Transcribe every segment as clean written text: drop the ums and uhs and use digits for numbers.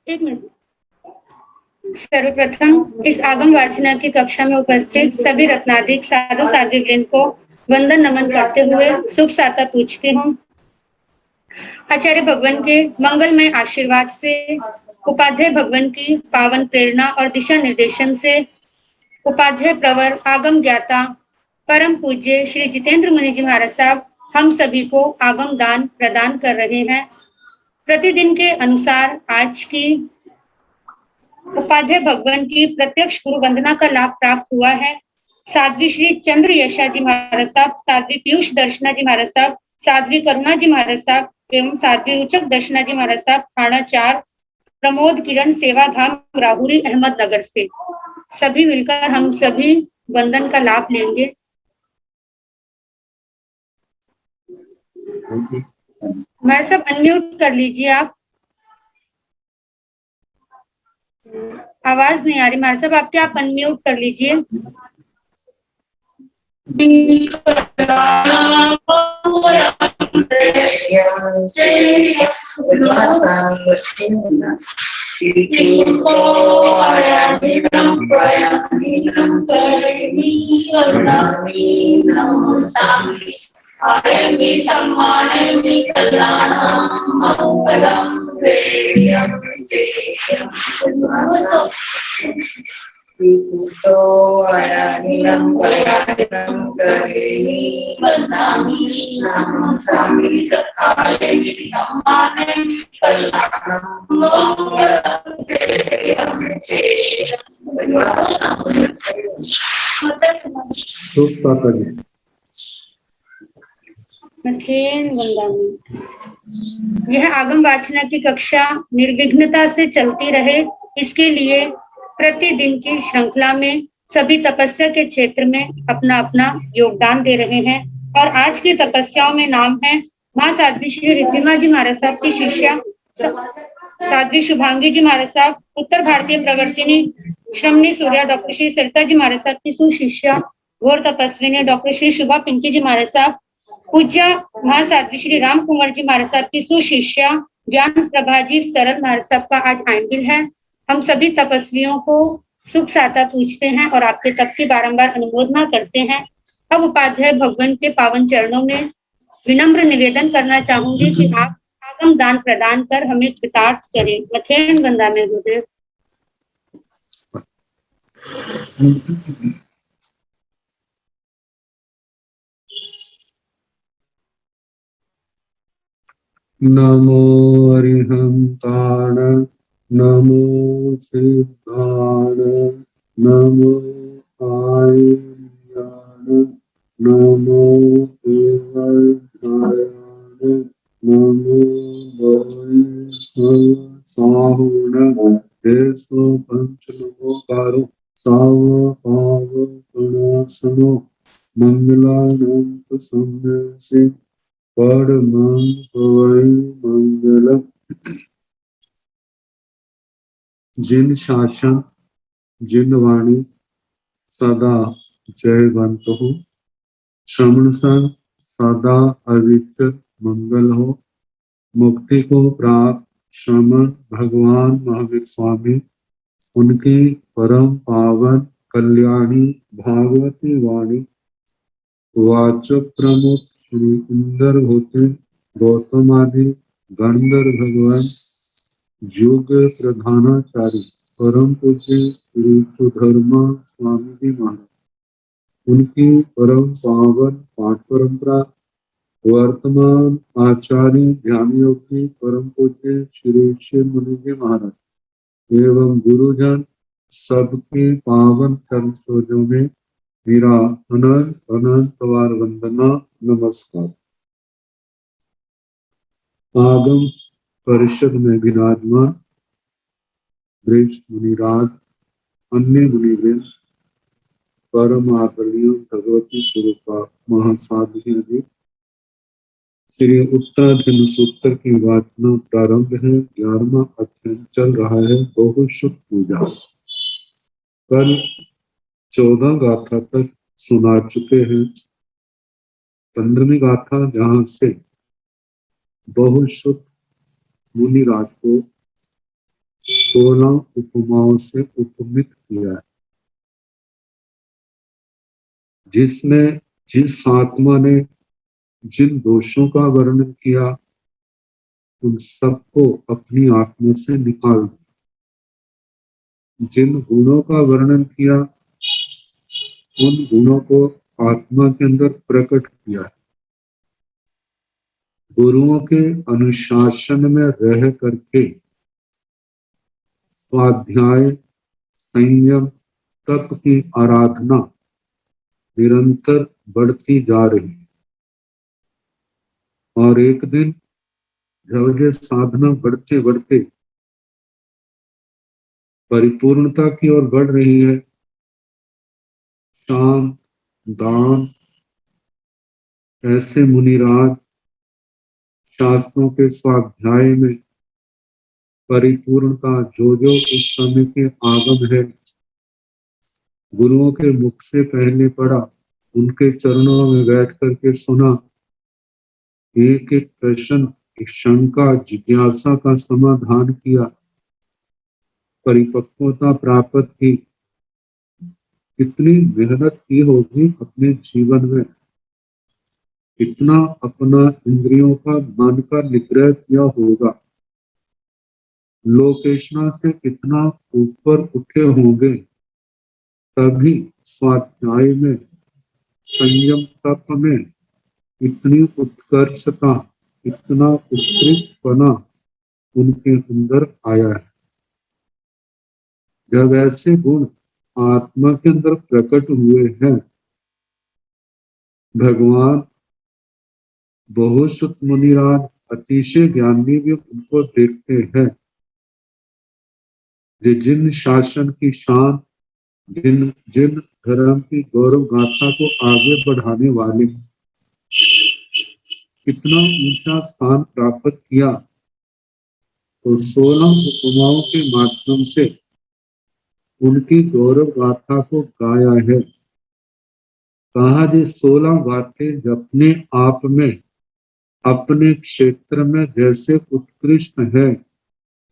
एक मिनट। सर्वप्रथम इस आगम वाचना की कक्षा में उपस्थित सभी रत्नाधिक साधु साध्वी वृंद को वंदन नमन करते हुए सुख साता पूछती हूँ। आचार्य भगवान के मंगलमय आशीर्वाद से, उपाध्याय भगवान की पावन प्रेरणा और दिशा निर्देशन से, उपाध्याय प्रवर आगम ज्ञाता परम पूज्य श्री जितेंद्र मुनि जी महाराज साहब हम सभी को आगम दान प्रदान कर रहे हैं। प्रतिदिन के अनुसार आज की उपाध्याय भगवान की प्रत्यक्ष गुरु वंदना का लाभ प्राप्त हुआ है। साध्वी श्री चंद्र यशा जी महाराज साहब, साध्वी पीयूष दर्शना जी महाराज साहब, साध्वी करुणा जी महाराज साहब एवं साध्वी रुचक दर्शना जी महाराज साहब थाना 4, प्रमोद किरण सेवाधाम राहुरी अहमदनगर से। सभी मिलकर हम सभी वंदन का लाभ लेंगे। मैं सब अनम्यूट कर लीजिए आप। आवाज नहीं आ रही महाराज साहब आपके, आप अनम्यूट कर लीजिए। यह आगम वाचना की कक्षा निर्विघ्नता से चलती रहे, इसके लिए प्रतिदिन की श्रृंखला में सभी तपस्या के क्षेत्र में अपना अपना योगदान दे रहे हैं। और आज की तपस्याओं में नाम है महासाध्वी श्री रिद्धिमा जी महाराज साहब की शिष्या साध्वी शुभांगी जी महाराज साहब, उत्तर भारतीय प्रवर्तिनी श्रमणी सूर्या डॉक्टर श्री सरिता जी महाराज साहब की सुशिष्या घोर तपस्विनी डॉक्टर श्री शुभा पिंकी जी महाराज साहब, पूज्य महासाध्वी श्री राम कुंवर जी महाराज साहब की सुशिष्या ज्ञान प्रभा जी सरल महाराज साहब का आज आयंबिल है। हम सभी तपस्वियों को सुख साता पूछते हैं और आपके तप की बारंबार अनुमोदना करते हैं। अब उपाध्याय भगवान के पावन चरणों में विनम्र निवेदन करना चाहूंगी कि आप आगम दान प्रदान कर हमें कृतार्थ करें। मथेन गंगा में गुरुदेव। नमो अरिहंताण, नमो सिद्धाण, नमो आयर्याण, नमो देवध्यायाण, नमो साहुण देशो पंच नमोकारो सावपावपणासनो मंगलानंत संन्यासी परमं भवै मंगलम। जिन शासन जिन वाणी सदा जयवंत हो, श्रवण सन सदा अविच मंगल हो। मुक्ति को प्राप्त श्रमण भगवान महावीर स्वामी, उनकी परम पावन कल्याणी भागवती वाणी वाचक प्रमुख श्री इंदर होते गौतम आदि गंधर भगवान योग प्रधानाचार्य परम पूज्य श्री सुधर्मा स्वामी जी महाराज, उनकी परम पावन पाठ परंपरा वर्तमान आचार्य ध्यान योगी परम पूज्य श्री शिव मुनि जी महाराज एवं गुरुजन सबके पावन चरण सरोजों में मेरा अनंत अनंत बार वंदना नमस्कार। आगम परिषद में विराजमान श्रेष्ठ मुनिराज, अन्य मुनिवृंद, परम आदरणीय भगवती स्वरूपा महासाध्वी जी, श्री उत्तराधन सूत्र की वाचना प्रारंभ है। 11वां अध्ययन चल रहा है बहुशुभ पूजा। कल 14 गाथा तक सुना चुके हैं। 15वीं गाथा जहां से बहुशुभ मुनिराज को 16 उपमाओं से उपमित किया है, जिसमें जिस आत्मा ने जिन दोषों का वर्णन किया उन सबको अपनी आत्मा से निकाल दिया, जिन गुणों का वर्णन किया उन गुणों को आत्मा के अंदर प्रकट किया है। गुरुओं के अनुशासन में रह करके स्वाध्याय, संयम, तप की आराधना निरंतर बढ़ती जा रही है, और एक दिन जब ये साधना बढ़ते बढ़ते परिपूर्णता की ओर बढ़ रही है, शांत, दान, ऐसे मुनिराज शास्त्रों के स्वाध्याय में परिपूर्णता जो जो उस समय के आगम है, गुरुओं के मुख से पहले पढ़ा, उनके चरणों में बैठ करके सुना, एक एक प्रश्न, एक शंका, जिज्ञासा का समाधान किया, परिपक्वता प्राप्त की। कितनी मेहनत की होगी अपने जीवन में, कितना अपना इंद्रियों का, मन का निग्रह किया होगा, लोकेशना से कितना ऊपर उठे होंगे, तभी स्वाध्याय में, संयम, तप में इतनी उत्कर्षता, इतना उत्कृष्टपना उनके अंदर आया है। जब ऐसे गुण आत्मा के अंदर प्रकट हुए हैं, भगवान बहुत मुनिराज अतिशय ज्ञानी भी उनको देखते हैं, जिन शासन की शान, जिन जिन धर्म की गौरव गाथा को आगे बढ़ाने वाले कितना ऊंचा स्थान प्राप्त किया, तो 16 उपमाओं के माध्यम से उनकी गौरव गाथा को गाया है। कहा जी 16 बातें अपने आप में, अपने क्षेत्र में जैसे उत्कृष्ट है,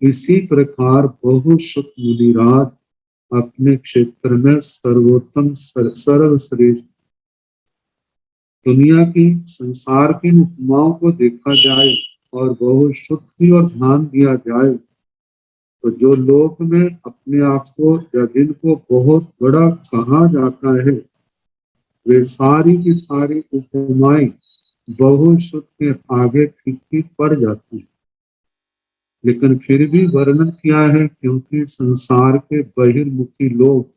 इसी प्रकार बहुश्रुत मुनिराज अपने क्षेत्र में सर्वोत्तम, सर्वश्रेष्ठ। दुनिया की, संसार की उपमाओं को देखा जाए और बहुश्रुत की और ध्यान दिया जाए, तो जो लोक में अपने आप को या जिनको बहुत बड़ा कहा जाता है, वे सारी की सारी उपमाएं बहुश्रुत के आगे फीकी पड़ जाती है। लेकिन फिर भी वर्णन किया है, क्योंकि संसार के बहिर्मुखी लोग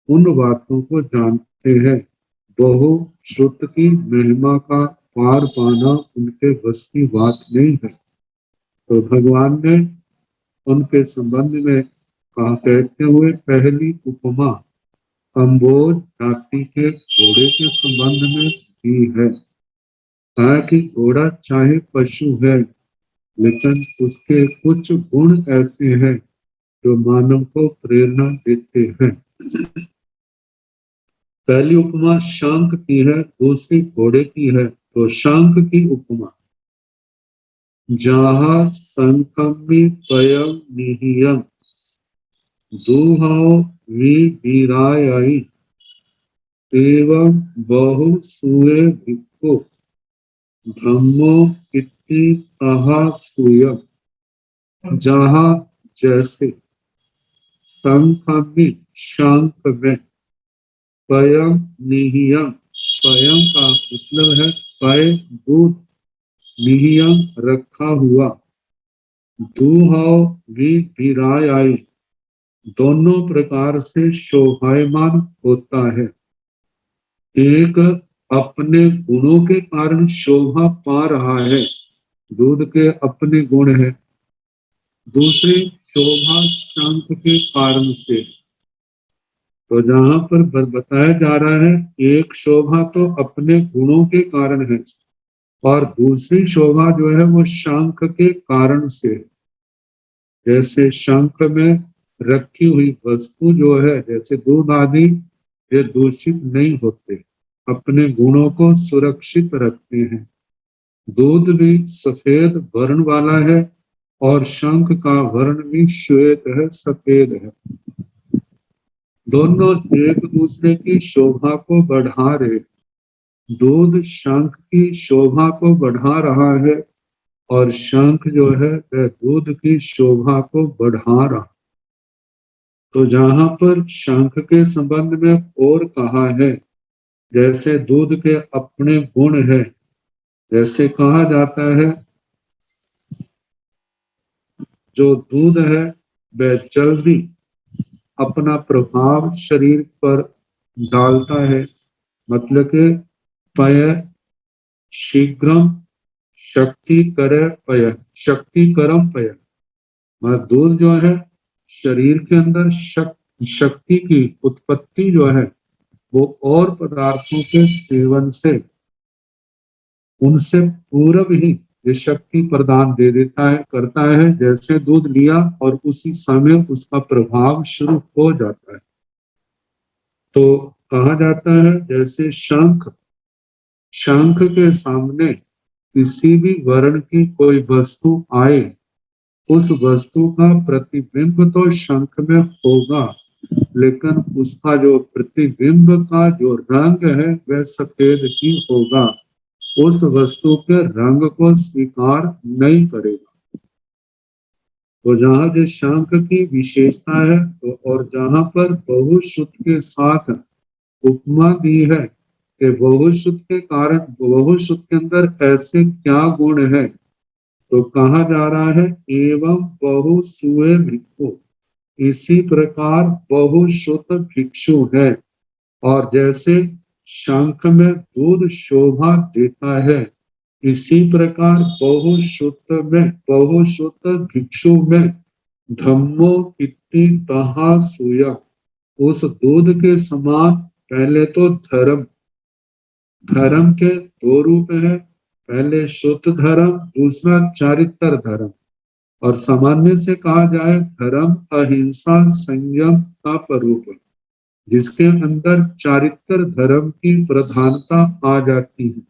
उन बातों को जानते हैं। बहुश्रुत की महिमा का पार पाना उनके बस की बात नहीं है। तो भगवान ने उनके संबंध में कहा, कहते हुए पहली उपमा कंबोज जाति के घोड़े के संबंध में दी है। कहा कि घोड़ा चाहे पशु है, लेकिन उसके कुछ गुण ऐसे हैं जो मानव को प्रेरणा देते हैं। पहली उपमा शंख की है, दूसरी घोड़े की है। तो शंख की उपमा, जहाँ संकमी पयम निहियम दूहाओ वीराई एवं बहु सुए भिक्को ब्रह्मो इति कहा सुयम। जहाँ जैसे शंख में, शंख में, पयम निहियम, पयम का मतलब है पय, दूध, निहियम रखा हुआ, दूहाओ वीराई दोनों प्रकार से शोभायमान होता है। एक अपने गुणों के कारण शोभा पा रहा है, दूध के अपने गुण है। दूसरी शोभा शंख के कारण से। तो जहां पर बताया जा रहा है, एक शोभा तो अपने गुणों के कारण है और दूसरी शोभा जो है वो शंख के कारण से। जैसे शंख में रखी हुई वस्तु जो है, जैसे दूध आदि, ये दूषित नहीं होते, अपने गुणों को सुरक्षित रखते हैं। दूध भी सफेद वर्ण वाला है, और शंख का वर्ण भी श्वेत है, सफेद है। दोनों एक दूसरे की शोभा को बढ़ा रहे। दूध शंख की शोभा को बढ़ा रहा है और शंख जो है वह दूध की शोभा को बढ़ा रहा। तो जहां पर शंख के संबंध में और कहा है, जैसे दूध के अपने गुण है, जैसे कहा जाता है जो दूध है वह जल्दी अपना प्रभाव शरीर पर डालता है, मतलब कि पय शीघ्रम शक्ति करे पय, शक्ति करम पय। दूध जो है शरीर के अंदर शक्ति की उत्पत्ति जो है वो और पदार्थों के सेवन से उनसे पूर्व ही ये शक्ति प्रदान दे देता है, करता है। जैसे दूध लिया और उसी समय उसका प्रभाव शुरू हो जाता है। तो कहा जाता है जैसे शंख के सामने किसी भी वर्ण की कोई वस्तु आए, उस वस्तु का प्रतिबिंब तो शंख में होगा, लेकिन उसका जो प्रतिबिंब का जो रंग है वह सफेद ही होगा। उस वस्तु के रंग को स्वीकार नहीं करेगा। तो जहां जो शंख की विशेषता है, तो और जहां पर बहुश्रुत के साथ उपमा दी है कि बहुश्रुत के कारण बहुश्रुत के अंदर ऐसे क्या गुण है, तो कहा जा रहा है एवं बहुसुए भिक्षु, इसी प्रकार बहुश्रुत भिक्षु है। और जैसे शंख में दूध शोभा देता है, इसी प्रकार बहुश्रुत भिक्षु में धम्मो इति तहा सूया, उस दूध के समान पहले तो धर्म के दो रूप है, पहले शुद्ध धर्म, दूसरा चारित्र धर्म। और सामान्य से कहा जाए धर्म अहिंसा संयम का स्वरूप, जिसके अंदर चारित्र धर्म की प्रधानता आ जाती है।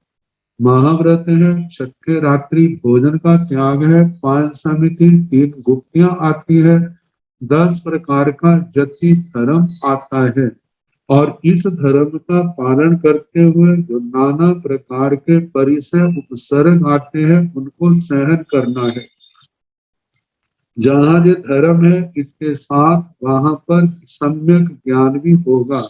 महाव्रत है, छठे रात्रि भोजन का त्याग है, 5 समिति 3 गुप्तियां आती है, 10 प्रकार का जति धर्म आता है। और इस धर्म का पालन करते हुए जो नाना प्रकार के परिसर उपसर्ग आते हैं उनको सहन करना है। जहां ये धर्म है इसके साथ वहां पर सम्यक ज्ञान भी होगा,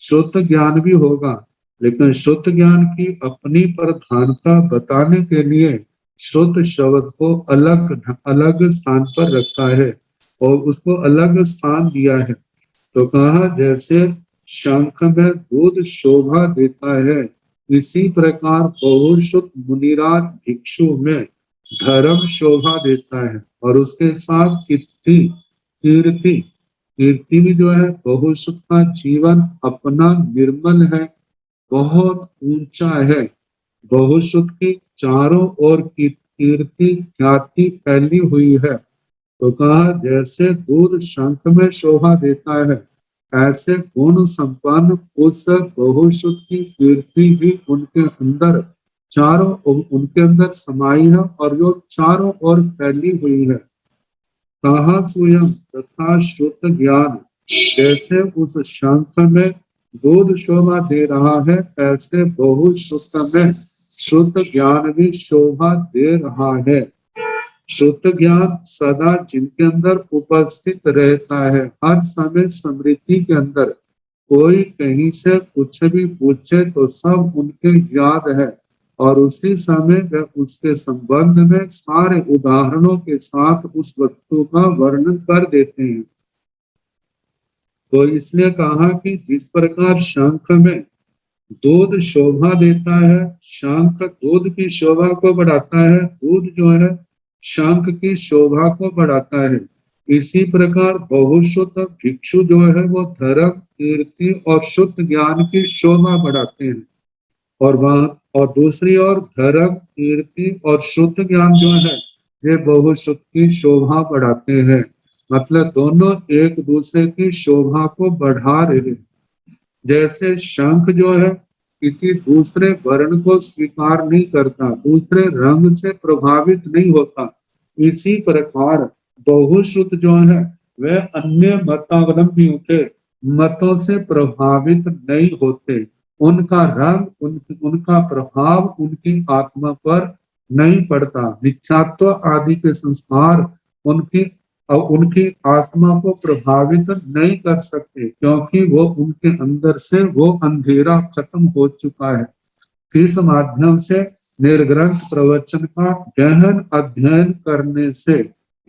शुद्ध ज्ञान भी होगा। लेकिन शुद्ध ज्ञान की अपनी प्रधानता बताने के लिए शुद्ध शब्द को अलग स्थान पर रखा है और उसको अलग स्थान दिया है। तो कहा जैसे शंख में दूध शोभा देता है, इसी प्रकार बहुश्रुत मुनिराज भिक्षु में धर्म शोभा देता है। और उसके साथ कीर्ति भी जो है बहुश्रुत का जीवन अपना निर्मल है, बहुत ऊंचा है। बहुश्रुत की चारों ओर की कीर्ति ख्याति फैली हुई है। तो कहा जैसे दूध शंख में शोभा देता है, ऐसे गुण संपन्न उस बहुश्रुत की कीर्ति भी उनके अंदर समाई है और जो चारों ओर फैली हुई है। कहा स्वयं तथा शुद्ध ज्ञान, जैसे उस शंख में दूध शोभा दे रहा है, ऐसे बहुश्रुत में शुद्ध ज्ञान भी शोभा दे रहा है। शुद्ध ज्ञान सदा जिनके अंदर उपस्थित रहता है, हर समय स्मृति के अंदर, कोई कहीं से कुछ भी पूछे तो सब उनके याद है और उसी समय वह उसके संबंध में सारे उदाहरणों के साथ उस वस्तु का वर्णन कर देते हैं। तो इसलिए कहा कि जिस प्रकार शंख में दूध शोभा देता है, शंख दूध की शोभा को बढ़ाता है, दूध जो है शंख की शोभा को बढ़ाता है, इसी प्रकार बहुश्रुत भिक्षु जो है वो धर्म कीर्ति और शुद्ध ज्ञान की शोभा बढ़ाते हैं। और दूसरी ओर धर्म कीर्ति और शुद्ध ज्ञान जो है ये बहुश्रुत की शोभा बढ़ाते हैं। मतलब दोनों एक दूसरे की शोभा को बढ़ा रहे हैं। जैसे शंख जो है किसी दूसरे वर्ण को स्वीकार नहीं करता, दूसरे रंग से प्रभावित नहीं होता, इसी प्रकार बहुश्रुत जो है वह अन्य मतावलंबियों के मतों से प्रभावित नहीं होते। उनका रंग उनका प्रभाव उनकी आत्मा पर नहीं पड़ता। मिथ्यात्व आदि के संस्कार उनकी उनकी आत्मा को प्रभावित नहीं कर सकते, क्योंकि वो उनके अंदर से वो अंधेरा खत्म हो चुका है। इस माध्यम से निर्ग्रंथ प्रवचन का गहन अध्ययन करने से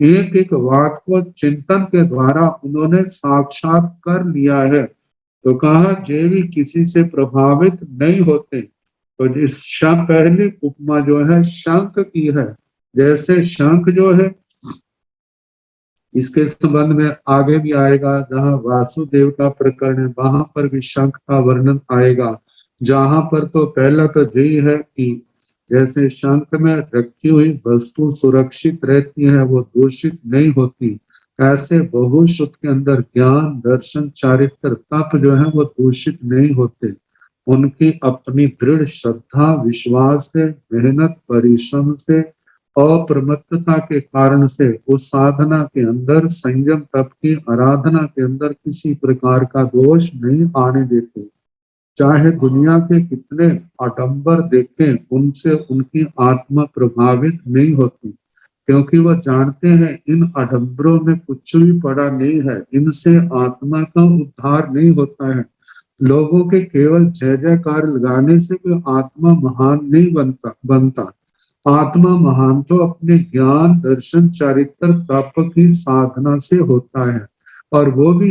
एक एक बात को चिंतन के द्वारा उन्होंने साक्षात कर लिया है। तो कहा जे भी किसी से प्रभावित नहीं होते। तो इस पहली उपमा जो है शंख की है। जैसे शंख जो है, इसके संबंध में आगे भी आएगा, जहाँ वासुदेव का प्रकरण है वहां पर भी शंख का वर्णन आएगा। जहां पर तो पहला तो यही है कि जैसे शंख में रखी हुई वस्तु सुरक्षित रहती है, वो दूषित नहीं होती, ऐसे बहुश्रुत के अंदर ज्ञान दर्शन चारित्र तप जो है वो दूषित नहीं होते। उनकी अपनी दृढ़ श्रद्धा विश्वास से, मेहनत परिश्रम से, अप्रमत्तता के कारण से उस साधना के अंदर, संयम तप की आराधना के अंदर किसी प्रकार का दोष नहीं आने देते। चाहे दुनिया के कितने आडंबर देखें, उनसे उनकी आत्मा प्रभावित नहीं होती, क्योंकि वह जानते हैं इन आडंबरों में कुछ भी पड़ा नहीं है, इनसे आत्मा का उद्धार नहीं होता है। लोगों के केवल जय जयकार लगाने से कोई आत्मा महान नहीं बनता। आत्मा महान तो अपने ज्ञान दर्शन चारित्र तप की साधना से होता है, और वो भी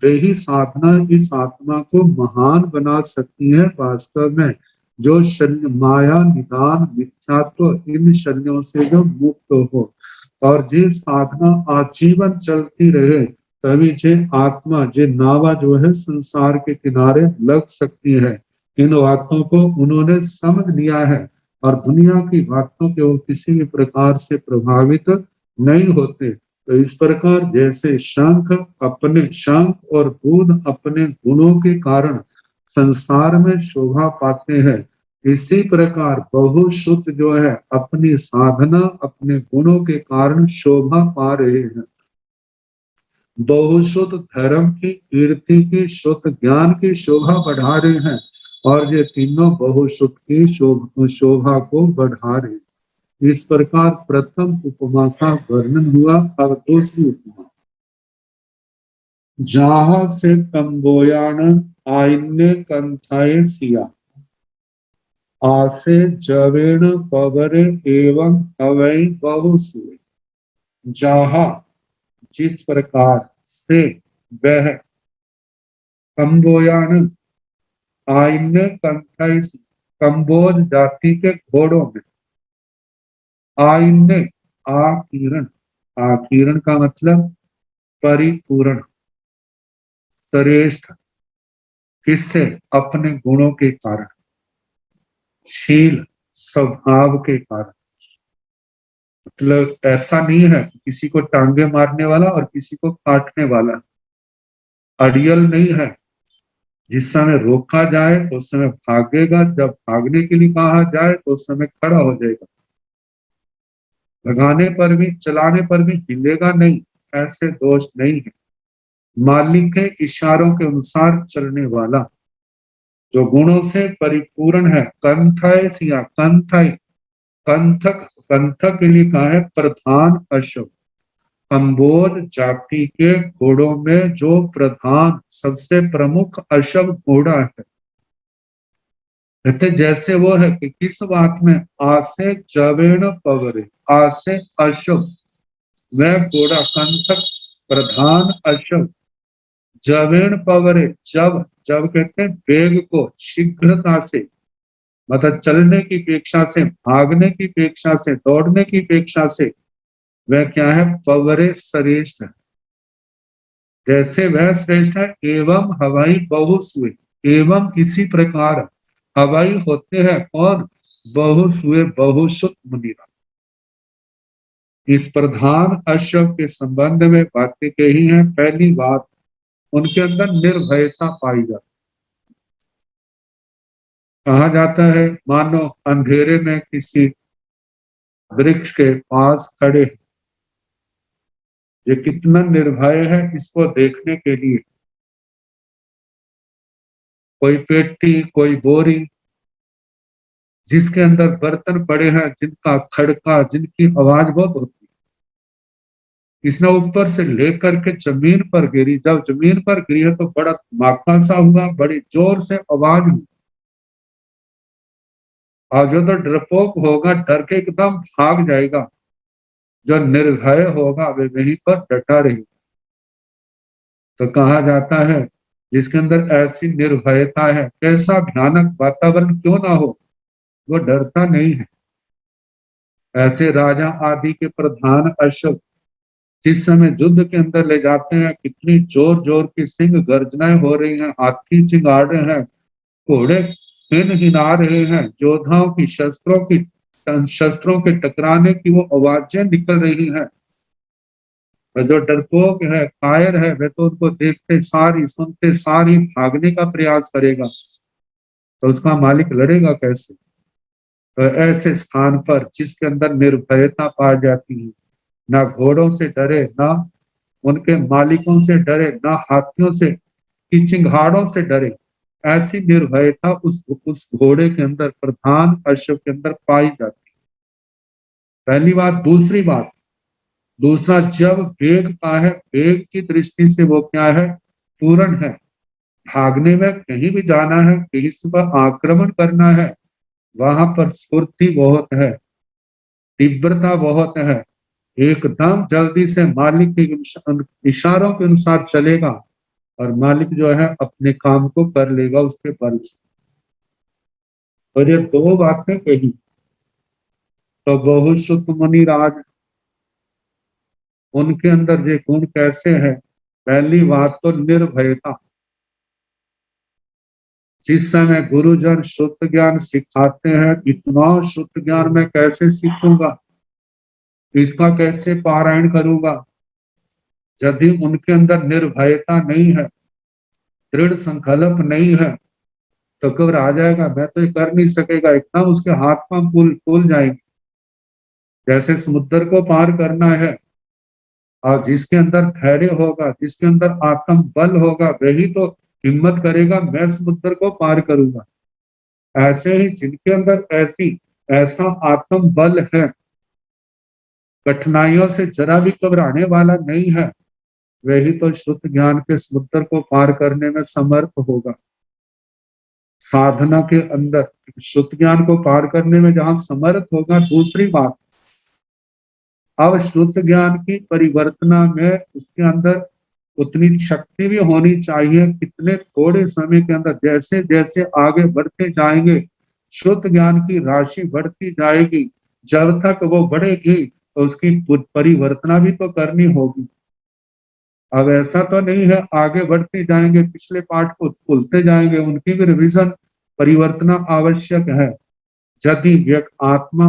वही साधना इस आत्मा को महान बना सकती है। वास्तव में जो शल्य माया निदान मिथ्यात्व इन शल्यों से जो मुक्त हो, और जिस साधना आजीवन चलती रहे, तभी जे आत्मा जे नावा जो है संसार के किनारे लग सकती है। इन बातों को उन्होंने समझ लिया है, और दुनिया की बातों के वो किसी भी प्रकार से प्रभावित नहीं होते। तो इस प्रकार जैसे शंख और दूध अपने गुणों के कारण संसार में शोभा पाते हैं, इसी प्रकार बहुश्रुत जो है अपनी साधना अपने गुणों के कारण शोभा पा रहे हैं। बहुश्रुत धर्म की, कीर्ति की, शुद्ध ज्ञान की शोभा बढ़ा रहे हैं, और ये तीनों बहुश्रुत की शोभा को बढ़ा रहे हैं। इस प्रकार प्रथम उपमा का वर्णन हुआ। अब दूसरी उपमा, जहां से कंबोयान आइन्य कंथाए सिया, आसे जवेण पवरे एवं अवै बहुसुए। जहां जिस प्रकार से वह कंबोयान आइन्य कंथाए, कंबोज जाति के घोड़ों में, आइन्य आकीर्ण, आकीर्ण का मतलब परिपूर्ण श्रेष्ठ, किससे? अपने गुणों के कारण, शील स्वभाव के कारण। मतलब ऐसा नहीं है कि किसी को टांगे मारने वाला और किसी को काटने वाला, अड़ियल नहीं है। जिस समय रोका जाए तो उस समय भागेगा, जब भागने के लिए कहा जाए तो उस समय खड़ा हो जाएगा। भगाने पर भी चलाने पर भी हिलेगा नहीं, ऐसे दोष नहीं है। मालिक के इशारों के अनुसार चलने वाला, जो गुणों से परिपूर्ण है। कंथय सिया, कंथय कंथक, कंथक के लिए कहा है प्रधान अश्व। कंबोज जाति के घोड़ों में जो प्रधान सबसे प्रमुख अश्व घोड़ा है, कहते जैसे वो है कि किस बात में, आसे जवेण पवरे, आसे अश्व, वह घोड़ा कंथक प्रधान अश्व, जवेण पवरे, जब जब कहते हैं वेग को, शीघ्रता से, मतलब चलने की अपेक्षा से, भागने की अपेक्षा से, दौड़ने की अपेक्षा से वह क्या है? पवरे श्रेष्ठ है। जैसे वह श्रेष्ठ है, एवं हवाई बहुसुए, एवं इसी प्रकार हवाई होते हैं कौन? बहुसुए बहुश्रुत मुनिरा। इस प्रधान अश्व के संबंध में बातें कही हैं। पहली बात, उनके अंदर निर्भयता पाई जाती। कहा जाता है मानो अंधेरे में किसी वृक्ष के पास खड़े, ये कितना निर्भय है इसको देखने के लिए। कोई पेटी, कोई बोरी जिसके अंदर बर्तन पड़े हैं, जिनका खड़का, जिनकी आवाज बहुत होती है, इसने ऊपर से लेकर के जमीन पर गिरी। जब जमीन पर गिरी है तो बड़ा धमाका सा हुआ, बड़ी जोर से आवाज हुई। और जो तो डरपोक होगा डर के एकदम भाग जाएगा, जो निर्भय होगा वे वहीं पर डटा रहेगा। तो कहा जाता है जिसके अंदर ऐसी निर्भयता है, कैसा भयानक वातावरण क्यों ना हो, वो डरता नहीं है। ऐसे राजा आदि के प्रधान अशोक जिस समय युद्ध के अंदर ले जाते हैं, कितनी जोर जोर की सिंह गर्जनाएं हो रही हैं, हाथी चिंगाड़ रहे हैं, घोड़े हिन हिला रहे हैं, योद्धाओं की शस्त्रों के टकराने की वो आवाजें निकल रही हैं। और जो डरपोक है, कायर है, वह तो उनको देखते सारी, सुनते सारी भागने का प्रयास करेगा, तो उसका मालिक लड़ेगा कैसे। तो ऐसे स्थान पर जिसके अंदर निर्भयता पाई जाती है, ना घोड़ों से डरे, ना उनके मालिकों से डरे, ना हाथियों से की चिंगाड़ों से डरे, ऐसी निर्भयता उस घोड़े के अंदर, प्रधान अश्व के अंदर पाई जाती है। पहली बात। दूसरी बात, दूसरा, जब वेग का है, वेग की दृष्टि से वो क्या है, पूर्ण है। भागने में कहीं भी जाना है, किसी पर आक्रमण करना है, वहां पर स्फूर्ति बहुत है, तीव्रता बहुत है, एकदम जल्दी से मालिक के इशारों के अनुसार चलेगा और मालिक जो है अपने काम को कर लेगा उसके बल से। और ये दो बातें कही तो बहुश्रुत मुनि राज, उनके अंदर ये गुण कैसे है। पहली बात तो निर्भयता। जिस समय गुरुजन शुद्ध ज्ञान सिखाते हैं, इतना शुद्ध ज्ञान मैं कैसे सीखूंगा, इसका कैसे पारायण करूंगा, यदि उनके अंदर निर्भयता नहीं है, दृढ़ संकल्प नहीं है, तो घबरा जाएगा, मैं तो ये कर नहीं सकेगा, इतना उसके हाथ पांव फूल जाएंगे। जैसे समुद्र को पार करना है, और जिसके अंदर धैर्य होगा, जिसके अंदर आत्म बल होगा, वही तो हिम्मत करेगा मैं समुद्र को पार करूंगा। ऐसे ही जिनके अंदर ऐसा आत्म बल है, कठिनाइयों से जरा भी घबराने वाला नहीं है, वही तो शुद्ध ज्ञान के समुद्र को पार करने में समर्थ होगा। साधना के अंदर शुद्ध ज्ञान को पार करने में जहां समर्थ होगा। दूसरी बात, अब शुद्ध ज्ञान की परिवर्तना में उसके अंदर उतनी शक्ति भी होनी चाहिए। कितने थोड़े समय के अंदर जैसे जैसे आगे बढ़ते जाएंगे, शुद्ध ज्ञान की राशि बढ़ती जाएगी। जब तक वो बढ़ेगी तो उसकी परिवर्तना भी तो करनी होगी। अब ऐसा तो नहीं है आगे बढ़ते जाएंगे, पिछले पाठ को भूलते जाएंगे, उनकी भी रिविजन परिवर्तना आवश्यक है। यदि व्यक्ति आत्मा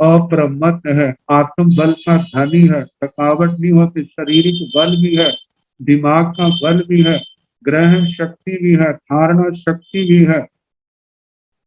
अप्रमत्त है, आत्म बल का धनी है, थकावट नहीं होती, शारीरिक बल भी है, दिमाग का बल भी है, ग्रहण शक्ति भी है, धारणा शक्ति भी है,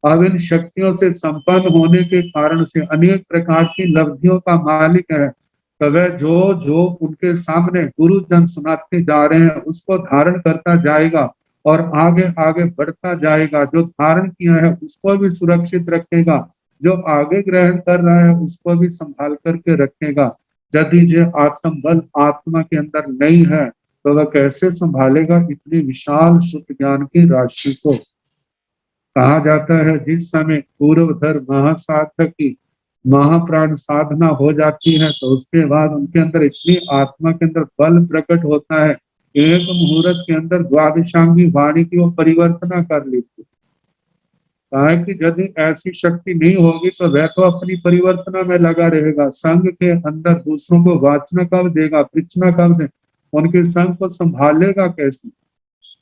अब इन शक्तियों से संपन्न होने के कारण से अनेक प्रकार की लब्धियों का मालिक है, तो वह जो जो उनके सामने गुरुजन सुनाते जा रहे हैं उसको धारण करता जाएगा और आगे आगे बढ़ता जाएगा। जो धारण किया है उसको भी सुरक्षित रखेगा, जो आगे ग्रहण कर रहा है उसको भी संभाल करके रखेगा। यदि जो आत्म बल आत्मा के अंदर नहीं है तो वह कैसे संभालेगा इतनी विशाल शुद्ध ज्ञान की राशि को। कहा जाता है जिस समय पूर्वधर महासाधक की महाप्राण साधना हो जाती है तो उसके बाद उनके अंदर इतनी आत्मा के अंदर बल प्रकट होता है, एक मुहूर्त के अंदर द्वादशांगी वाणी की वो परिवर्तना कर लेती है। कहा है कि यदि ऐसी शक्ति नहीं होगी तो वह तो अपनी परिवर्तना में लगा रहेगा। संघ के अंदर दूसरों को वाचना कब देगा, पिछना कब दे, उनके संघ को संभालेगा कैसे।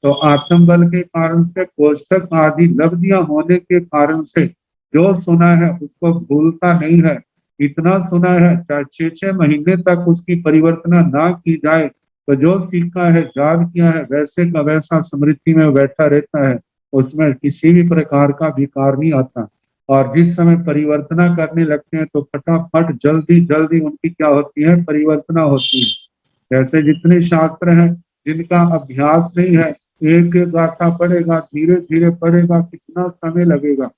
तो आत्म बल के कारण से, कोष्ठक आदि लब्धियां होने के कारण से जो सुना है उसको भूलता नहीं है। इतना सुना है चाहे 6-6 महीने तक उसकी परिवर्तना ना की जाए तो जो सीखा है, याद किया है, वैसे का वैसा स्मृति में बैठा रहता है, उसमें किसी भी प्रकार का विकार नहीं आता। और जिस समय परिवर्तना करने लगते हैं तो फटाफट जल्दी जल्दी उनकी क्या होती है, परिवर्तना होती है। जैसे जितने शास्त्र हैं जिनका अभ्यास नहीं है, एक एक गाथा पढ़ेगा, धीरे धीरे पढ़ेगा, कितना समय लगेगा।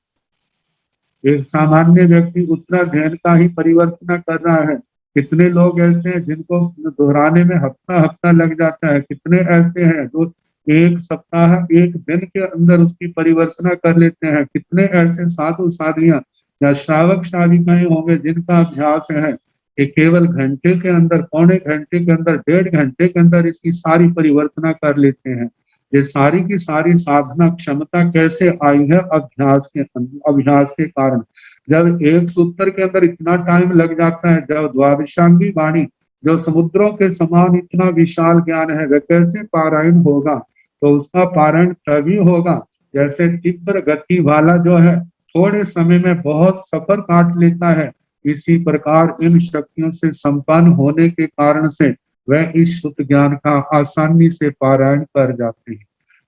एक सामान्य व्यक्ति उतना ध्यान का ही परिवर्तन कर रहा है। कितने लोग ऐसे हैं जिनको दोहराने में हफ्ता हफ्ता लग जाता है, कितने ऐसे हैं जो एक सप्ताह एक दिन के अंदर उसकी परिवर्तन कर लेते हैं। कितने ऐसे साधु साधियां या श्रावक श्राविकाएं होंगे जिनका अभ्यास है कि केवल घंटे के अंदर, पौने घंटे के अंदर, 1.5 घंटे के अंदर इसकी सारी परिवर्तन कर लेते हैं। ये सारी की सारी साधना क्षमता कैसे आई है? अभ्यास के कारण। जब एक सूत्र के अंदर इतना टाइम लग जाता है, जब द्वादशांगी वाणी जो समुद्रों के समान इतना विशाल ज्ञान है, वह कैसे पारायण होगा? तो उसका पारायण तभी होगा जैसे तीव्र गति वाला जो है थोड़े समय में बहुत सफर काट लेता है। इसी प्रकार इन शक्तियों से संपन्न होने के कारण से वह इस शुद्ध ज्ञान का आसानी से पारायण कर जाते हैं।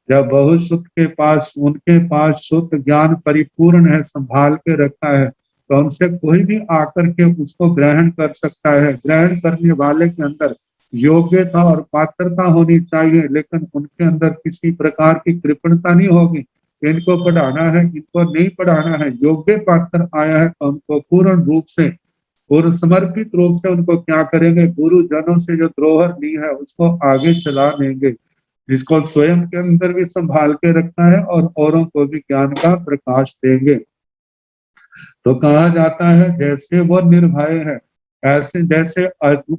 जब बहुत शुद्ध के पास, उनके पास शुद्ध ज्ञान परिपूर्ण है, संभाल के रखा है, तो उनसे कोई भी आकर के उसको ग्रहण कर सकता है। ग्रहण करने वाले के अंदर योग्यता और पात्रता होनी चाहिए, लेकिन उनके अंदर किसी प्रकार की कृपणता नहीं होगी। इनको पढ़ाना है, इनको नहीं पढ़ाना है, योग्य पात्र आया है तो उनको पूर्ण रूप से, पूर्ण समर्पित रूप से उनको क्या करेंगे? गुरुजनों से जो द्रोह ली है उसको आगे चला देंगे, जिसको स्वयं के अंदर भी संभाल के रखना है और औरों को भी ज्ञान का प्रकाश देंगे। तो कहा जाता है जैसे वो निर्भय है, ऐसे जैसे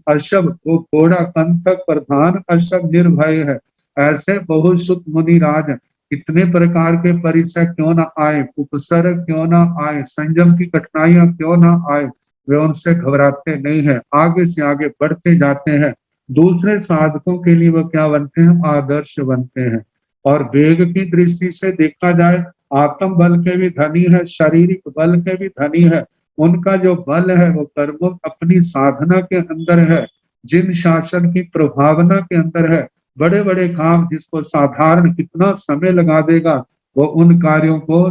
अशब वो घोड़ा कंटक प्रधान, अशब निर्भय है, ऐसे बहुत शुद्ध मुनिराज कितने प्रकार के परिचय क्यों ना आए, उपसर्ग क्यों ना आए, संयम की कठिनाइयां क्यों ना आए, वे उनसे घबराते नहीं है, आगे से आगे बढ़ते जाते हैं। दूसरे साधकों के लिए वो क्या बनते हैं? आदर्श बनते हैं। और वेग की दृष्टि से देखा जाए, आत्म बल के भी धनी है, शारीरिक बल के भी धनी है। उनका जो बल है वो कर्मों अपनी साधना के अंदर है, जिन शासन की प्रभावना के अंदर है। बड़े बड़े काम जिसको साधारण कितना समय लगा देगा, वो उन कार्यों को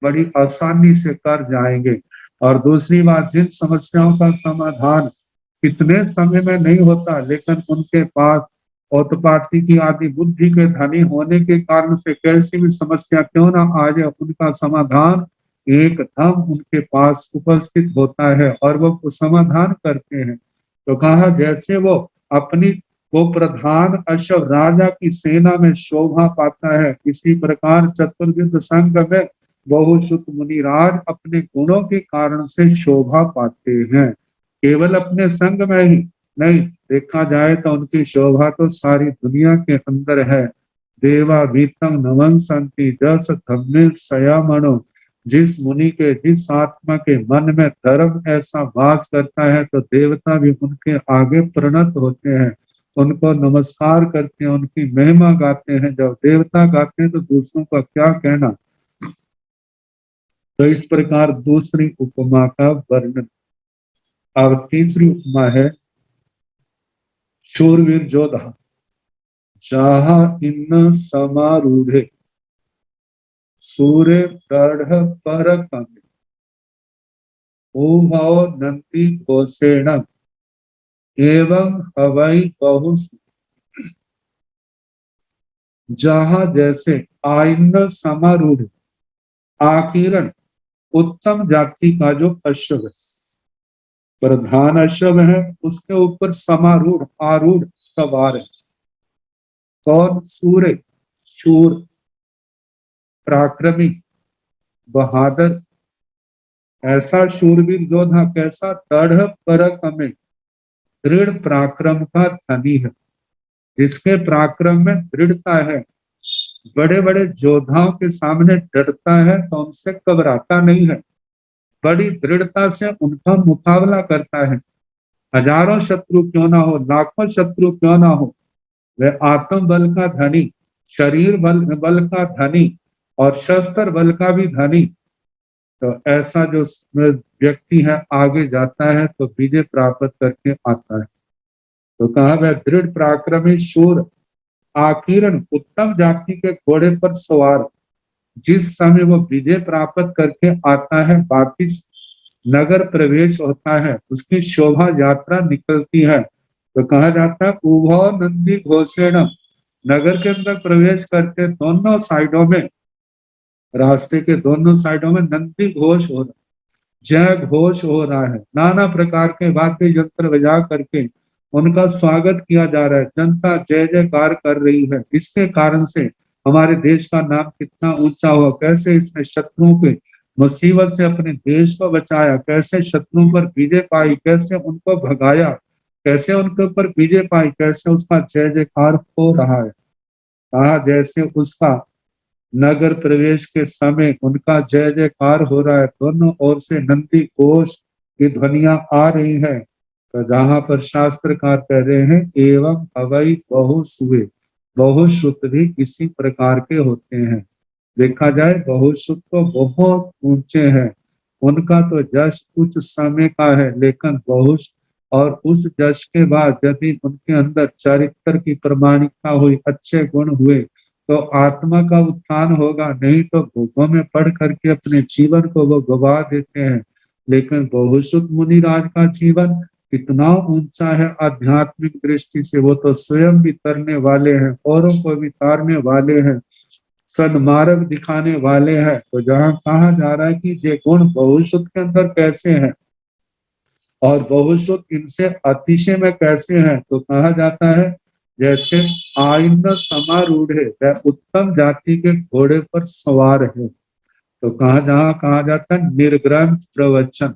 बड़ी आसानी से कर जाएंगे। और दूसरी बात, जिन समस्याओं का समाधान कितने समय में नहीं होता, लेकिन उनके पास औतपाती की आदि बुद्धि के धनी होने के कारण से कैसी भी समस्या क्यों ना आ जाए, उनका समाधान एकदम उनके पास उपस्थित होता है और वो समाधान करते हैं। तो कहा जैसे वो अपनी वो प्रधान अश्व राजा की सेना में शोभा पाता है, इसी प्रकार चतुर्विध संघ में बहुश्रुत मुनिराज अपने गुणों के कारण से शोभा पाते हैं। केवल अपने संग में ही नहीं, देखा जाए तो उनकी शोभा तो सारी दुनिया के अंदर है। देवा वीतम नमन संति जस धम्मिल सयामणो, जिस मुनि के, जिस आत्मा के मन में धर्म ऐसा वास करता है, तो देवता भी उनके आगे प्रणत होते हैं, उनको नमस्कार करते हैं, उनकी महिमा गाते हैं। जब देवता गाते हैं तो दूसरों का क्या कहना। तो इस प्रकार दूसरी उपमा का वर्णन। अब तीसरी उपमा है शूरवीर जोधा। जहा इन समारूढ़े सूर्य दृढ़ परकम उभौ नंदी कोसेण एवं हवै बहुस। जहा जैसे आइन समारूढ़ आकीर्ण उत्तम जाति का जो अश्व है, प्रधान अश्व है, उसके ऊपर समारूढ़ आरूढ़ सवार है। कौन? सूर्य, शूर, पराक्रमी, बहादुर, ऐसा शूरवीर योद्धा। कैसा? दृढ़ पराक्रमी, दृढ़ पराक्रम का धनी है, जिसके पराक्रम में दृढ़ता है। बड़े बड़े योद्धाओं के सामने डरता है तो उनसे घबराता नहीं है, बड़ी दृढ़ता से उनका मुकाबला करता है। हजारों शत्रु क्यों ना हो, लाखों शत्रु क्यों ना हो, वह आत्म बल का धनी, शरीर बल का धनी और शस्त्र बल का भी धनी। तो ऐसा जो व्यक्ति है आगे जाता है तो विजय प्राप्त करके आता है। तो कहा वह दृढ़ पराक्रमी शूर आकीर्ण उत्तम जाति के घोड़े पर सवार, जिस समय वो विजय प्राप्त करके आता है, बाकी नगर प्रवेश होता है, उसकी शोभा यात्रा निकलती है, तो कहा जाता है उभो नंदी घोषेण, नगर के अंदर प्रवेश करते दोनों साइडों में, रास्ते के दोनों साइडों में नंदी घोष हो रहा, जय घोष हो रहा है, नाना प्रकार के वाद्य यंत्र बजा करके उनका स्वागत किया जा रहा है, जनता जय जयकार कर रही है। इसके कारण से हमारे देश का नाम कितना ऊंचा हुआ, कैसे इसने शत्रुओं के मुसीबत से अपने देश को बचाया, कैसे शत्रुओं पर विजय पाई, कैसे उनको भगाया, कैसे उनके ऊपर विजय पाई, कैसे उसका जय जयकार हो रहा है। कहा जैसे उसका नगर प्रवेश के समय उनका जय जयकार हो रहा है, दोनों ओर से नंदी घोष की ध्वनियां आ रही है। तो जहां पर शास्त्रकार कह रहे हैं एवं अवई बहुसुवे, बहुश्रुत भी इसी प्रकार के होते हैं। देखा जाए बहुश्रुत तो बहुत ऊंचे हैं, उनका तो जश कुछ समय का है, लेकिन बहुश और उस जश के बाद यदि उनके अंदर चरित्र की प्रमाणिकता हुई, अच्छे गुण हुए, तो आत्मा का उत्थान होगा। नहीं तो भोगों में पढ़ करके अपने जीवन को वो गवा देते हैं। लेकिन बहुश्रुत मुनिराज का जीवन कितना ऊंचा है आध्यात्मिक दृष्टि से, वो तो स्वयं भी तरने वाले हैं, औरों को भी तारने वाले हैं, सन्मार्ग दिखाने वाले हैं। तो जहाँ कहा जा रहा है कि ये गुण बहुश्रुत के अंदर कैसे हैं और बहुश्रुत इनसे अतिशय में कैसे हैं, तो कहा जाता है जैसे आइन समारूढ़ है, वह उत्तम जाति के घोड़े पर सवार है। तो जहाँ कहा जाता है निर्ग्रंथ प्रवचन,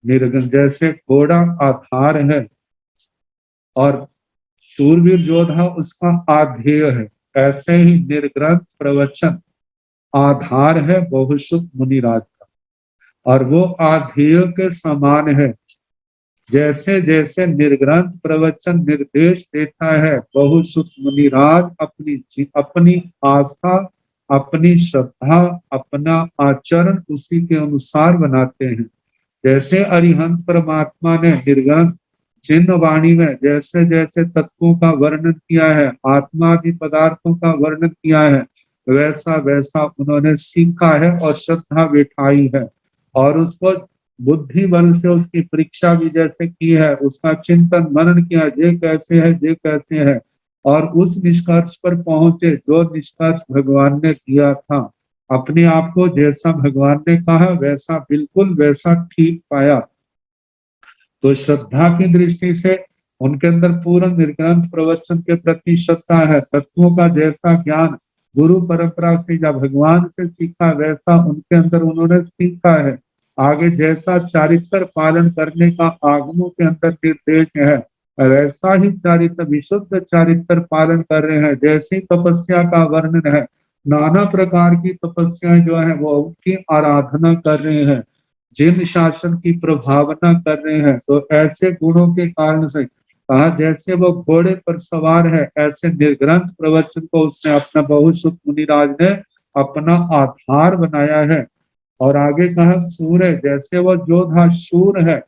निर्ग्रंथ जैसे घोड़ा आधार है और शूरवीर योद्धा उसका आधेय है, ऐसे ही निर्ग्रंथ प्रवचन आधार है बहुश्रुत मुनिराज का, और वो आधेय के समान है। जैसे जैसे निर्ग्रंथ प्रवचन निर्देश देता है, बहुश्रुत मुनिराज अपनी आस्था, अपनी श्रद्धा, अपना आचरण उसी के अनुसार बनाते हैं। जैसे अरिहंत परमात्मा ने निर्ग्रंथ चिन्ह वाणी में जैसे जैसे तत्वों का वर्णन किया है, आत्मादि पदार्थों का वर्णन किया है, वैसा वैसा उन्होंने सीखा है और श्रद्धा बिठाई है, और उसको बुद्धि बल से उसकी परीक्षा भी जैसे की है, उसका चिंतन मनन किया, ये कैसे है, ये कैसे है, और उस निष्कर्ष पर पहुंचे जो निष्कर्ष भगवान ने दिया था। अपने आप को जैसा भगवान ने कहा वैसा बिल्कुल वैसा ठीक पाया। तो श्रद्धा की दृष्टि से उनके अंदर पूर्ण निर्ग्रंथ प्रवचन के प्रति श्रद्धा है। तत्वों का जैसा ज्ञान गुरु परंपरा से या भगवान से सीखा वैसा उनके अंदर उन्होंने सीखा है। आगे जैसा चारित्र पालन करने का आगमों के अंदर निर्देश है, वैसा ही चारित्र विशुद्ध चारित्र पालन कर रहे हैं। जैसी तपस्या का वर्णन है, नाना प्रकार की तपस्याएं जो है वो उनकी आराधना कर रहे हैं, जिन शासन की प्रभावना कर रहे हैं। तो ऐसे गुणों के कारण से कहा जैसे वो घोड़े पर सवार है, ऐसे निर्ग्रंथ प्रवचन को उसने अपना बहुश्रुत मुनिराज ने अपना आधार बनाया है। और आगे कहा सूर्य, जैसे वो योद्धा शूर है,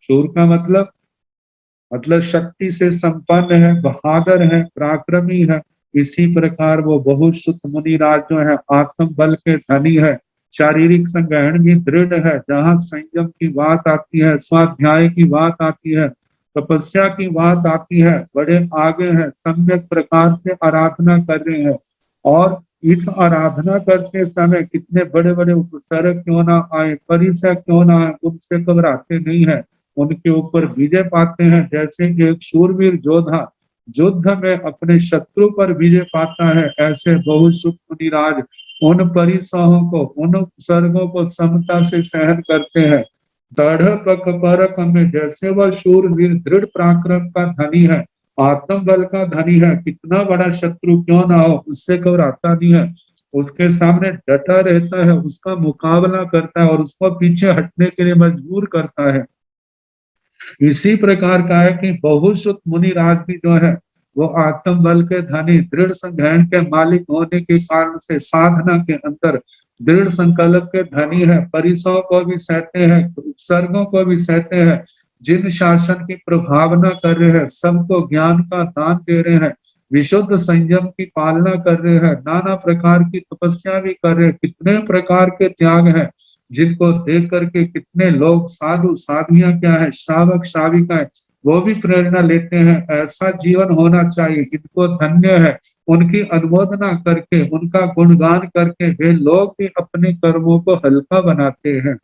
शूर का मतलब शक्ति से संपन्न है, बहादुर है, पराक्रमी है, इसी प्रकार वो बहुश्रुत मुनिराज जो है आत्म बल के धनी है, शारीरिक संग्रहण भी दृढ़ है। जहाँ संयम की बात आती है, स्वाध्याय की बात आती है, तपस्या की बात आती है, बड़े आगे हैं, सम्यक प्रकार से आराधना कर रहे हैं। और इस आराधना करते समय कितने बड़े बड़े उपसर्ग क्यों ना आए, परिसर क्यों ना आए, उनसे घबराते नहीं है, उनके ऊपर विजय पाते हैं। जैसे एक शूरवीर योद्धा युद्ध में अपने शत्रु पर विजय पाता है, ऐसे बहुश्रुत मुनिराज उन परिसहों को, उन उपसर्गों को समता से सहन करते हैं। दृढ़ पक परक में जैसे वह शूरवीर दृढ़ पराक्रम का धनी है, आत्म बल का धनी है, कितना बड़ा शत्रु क्यों ना हो उससे घबराता नहीं है, उसके सामने डटा रहता है, उसका मुकाबला करता है और उसको पीछे हटने के लिए मजबूर करता है। इसी प्रकार का है कि बहुश्रुत मुनिराज भी जो है वो आत्म बल के धनी, दृढ़ संग्रहण के मालिक होने के कारण से साधना के अंदर दृढ़ संकल्प के धनी है, परिसरों को भी सहते हैं, उपसर्गों को भी सहते हैं, जिन शासन की प्रभावना कर रहे हैं, सबको ज्ञान का दान दे रहे हैं, विशुद्ध संयम की पालना कर रहे हैं, नाना प्रकार की तपस्या भी कर रहे हैं, कितने प्रकार के त्याग हैं जिनको देख करके कितने लोग साधु साधियां क्या है, श्रावक श्राविका है, वो भी प्रेरणा लेते हैं ऐसा जीवन होना चाहिए, इनको धन्य है। उनकी अनुमोदना करके, उनका गुणगान करके वे लोग भी अपने कर्मों को हल्का बनाते हैं।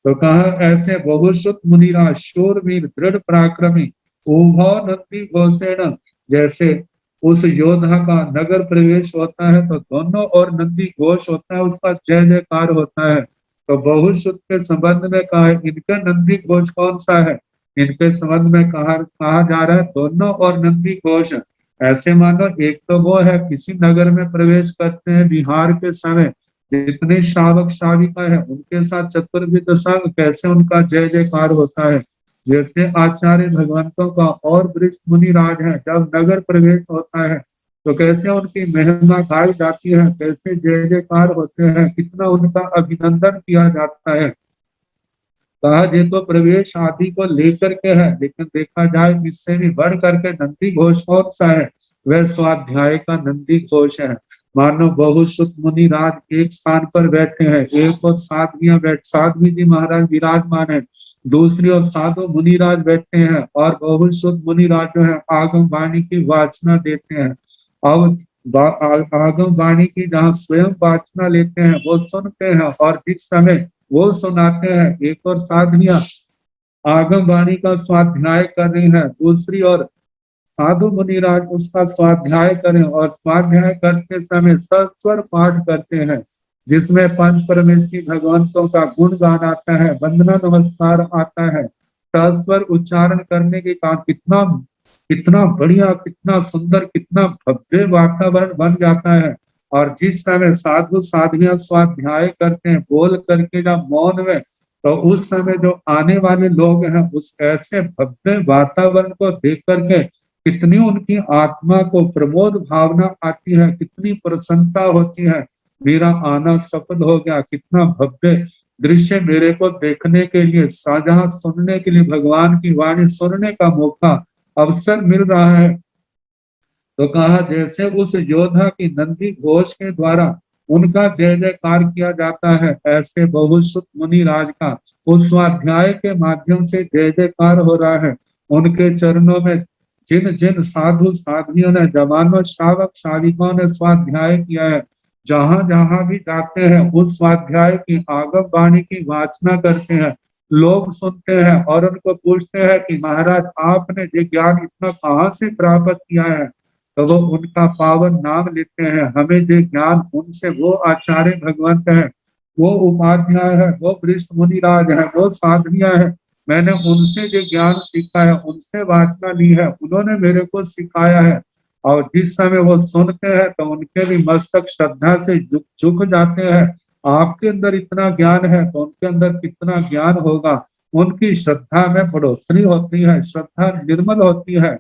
तो कहा ऐसे बहुश्रुत मुनिराज शूरवीर दृढ़ पराक्रमी उभौ नंदी घोषेण, जैसे उस योद्धा का नगर प्रवेश होता है तो दोनों और नंदी घोष होता है, उसका जय जयकार होता है। तो बहुश्रुत के संबंध में कहा है, इनका नंदी घोष कौन सा है? इनके संबंध में कहा जा रहा है दोनों और नंदी घोष। ऐसे मानो एक तो वो है किसी नगर में प्रवेश करते हैं बिहार के समय, जितने श्रावक श्राविका है उनके साथ चतुर्विध संग कैसे उनका जय जयकार होता है। जैसे आचार्य भगवंतों का और वरिष्ठ मुनि राज है, जब नगर प्रवेश होता है तो कैसे उनकी महिमा गाई जाती है, कैसे जय जयकार होते हैं, कितना उनका अभिनंदन किया जाता है। कहा ये तो प्रवेश आदि को लेकर के है, लेकिन देखा जाए इससे भी बढ़ करके नंदी घोष कौन सा है? वह स्वाध्याय का नंदी घोष है। मानो बहुश्रुत मुनि राज एक स्थान पर बैठे हैं, एक और साध्वी जी महाराज विराजमान है, दूसरी ओर साधु मुनिराज बैठे हैं और बहुश्रुत मुनिराज जो है आगम वाणी की वाचना देते हैं। अब आगम वाणी की जहाँ स्वयं वाचना लेते हैं वो सुनते हैं, और जिस समय वो सुनाते हैं एक और साधवियां आगम वाणी का स्वाध्याय कर रही है, दूसरी ओर साधु मुनिराज उसका स्वाध्याय करें, और स्वाध्याय करते समय सस्वर पाठ करते हैं जिसमें पंच परमेश्वरी भगवंतों का गुण गान आता है, वंदना नमस्कार आता है। सस्वर उच्चारण करने के कारण कितना कितना बढ़िया, कितना सुंदर, कितना भव्य वातावरण बन जाता है। और जिस समय साधु साधवियां स्वाध्याय करते हैं बोल करके जब मौन में, तो उस समय जो आने वाले लोग हैं उस ऐसे भव्य वातावरण को देख करके कितनी उनकी आत्मा को प्रमोद भावना आती है, कितनी प्रसन्नता होती है। मेरा आना सफल हो गया, कितना भव्य दृश्य मेरे को देखने के लिए, साझा सुनने के लिए, भगवान की वाणी सुनने का मौका अवसर मिल रहा है। तो कहा जैसे उस योद्धा की नंदी घोष के द्वारा उनका जय जयकार किया जाता है, ऐसे बहुश्रुत मुनि राज का उस स्वाध्याय के माध्यम से जय जयकार हो रहा है। उनके चरणों में जिन जिन साधु साध्वियों ने, जवानों श्रावक श्राविकों ने स्वाध्याय किया है, जहां जहां भी जाते हैं उस स्वाध्याय की आगम वाणी की वाचना करते हैं, लोग सुनते हैं और उनको पूछते हैं कि महाराज आपने ये ज्ञान इतना कहाँ से प्राप्त किया है? तो वो उनका पावन नाम लेते हैं। हमें ये ज्ञान उनसे, वो आचार्य भगवंत है, वो उपाध्याय है, वो वरिष्ठ मुनिराज है, वो साधवियां है, मैंने उनसे जो ज्ञान सीखा है, उनसे वाचना ली है, उन्होंने मेरे को सिखाया है। और जिस समय वो सुनते हैं तो उनके भी मस्तक श्रद्धा से झुक जाते हैं। आपके अंदर इतना ज्ञान है तो उनके अंदर कितना ज्ञान होगा। उनकी श्रद्धा में बढ़ोतरी होती है, श्रद्धा निर्मल होती है।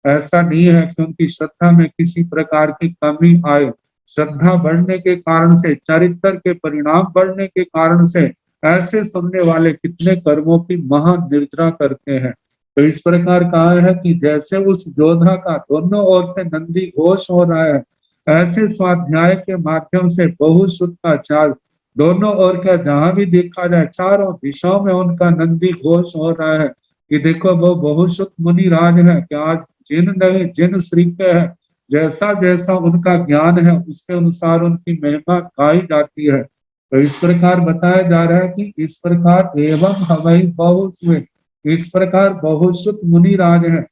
ऐसा नहीं है कि उनकी श्रद्धा में किसी प्रकार की कमी आए। श्रद्धा बढ़ने के कारण से, चरित्र के परिणाम बढ़ने के कारण से ऐसे सुनने वाले कितने कर्मों की महान निर्जरा करते हैं। तो इस प्रकार कहा है कि जैसे उस योद्धा का दोनों ओर से नंदी घोष हो रहा है, ऐसे स्वाध्याय के माध्यम से बहुश्रुत का चाल दोनों ओर का जहां भी देखा जाए चारों दिशाओं में उनका नंदी घोष हो रहा है कि देखो वो बहुश्रुत मुनि राज है कि आज जिन नए जिन श्री के है, जैसा जैसा उनका ज्ञान है उसके अनुसार उनकी महिमा गाई जाती है। तो इस प्रकार बताया जा रहा है कि इस प्रकार एवं हवै बहुश्रुत, इस प्रकार बहुश्रुत मुनि राज है।